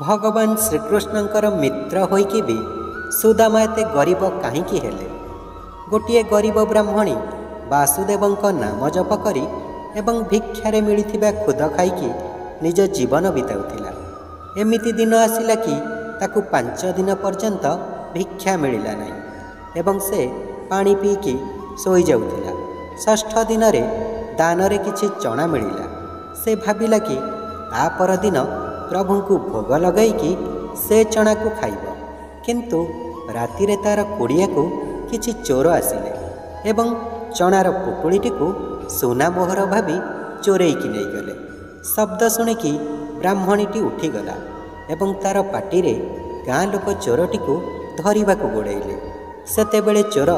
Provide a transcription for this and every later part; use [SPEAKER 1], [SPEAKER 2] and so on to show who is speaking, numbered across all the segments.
[SPEAKER 1] भगवान श्रीकृष्णଙ୍କର मित्र होइकि भी सुदामा एते गरीब काहींकि हेले। गोटिए गरीब ब्राह्मणी वासुदेवଙ୍କ नाम जप करी एवं भिक्षारे मिलिथिबा खुद खाइकि निज जीवन बिताउथिला। एमिति दिन आसिला कि ताकु 5 दिन पर्यंत भिक्षा मिलिला नहीं एवं से पानी पीकी सोई जाउथिला। 6ठ दिन रे दानरे किछि चना मिलिला। से भाबिला कि ता परदिन प्रभु को भोग लगैकि से चना को खाइब। किंतु राति रे तार कुड़िया को किछि चोर आसिले एवं चणार पुटुळीटी को सोना मोहर भावी चोरेइकी नहीं गले। शब्द शुणिकी ब्राह्मणीटी उठीगला एवं तार पाटी रे गाँ लोक चोरटी को धरिबा को गोड़ेइले। सेतेबेले चोर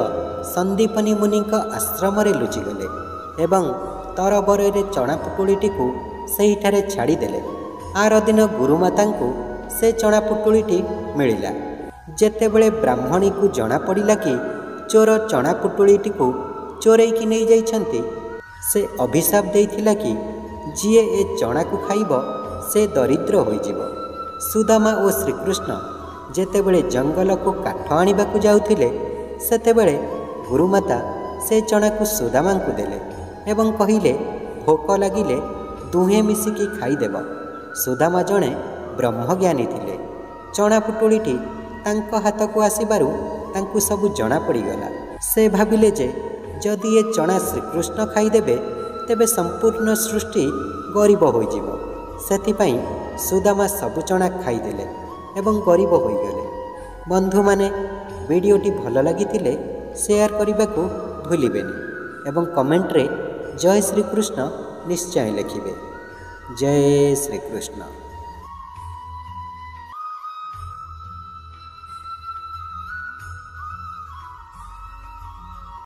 [SPEAKER 1] संदीपनी मुनिक आश्रम रे लुचिगले एवं तरबरे रे चना पुटुळीटी को सेहिठारे छाड़ीदेले। आर दिन गुरुमाता को से चना पुटुळीटी मिलिला। जेतेबेले ब्राह्मणी को जना पड़िला कि चोर चना पुटुळीटी को चोरेइकी नहीं जाइछन्ति, से अभिशाप देइथिला कि जिए ए चना को खाइब से दरिद्र होइजिब। सुदामा और श्रीकृष्ण जेतेबेले जंगल को काठ आनिबा को जाउथिले सेतेबेले गुरुमाता से चना को सुदामा को देले एवं कहिले भोक लागिले दुहे मिसिकी खाइदेब। सुदामा जणे ब्रह्मज्ञानी थिले। चना पुटुळीटी तांको हाथ को आसिबारु तांकु सबु जना पड़ीगला। से भाबिले जे जदि ये चना श्रीकृष्ण खाइदेबे तेबे संपूर्ण सृष्टि गरीब होइजिब। सेथिपाई सुदामा सबु चना खाइदेले एवं गरीब होइगले। बंधु माने वीडियोटी भल लागिथिले शेयर करने को भूलिबेनी एवं कमेंट रे जय श्रीकृष्ण निश्चय लिखिबे। जय श्रीकृष्ण।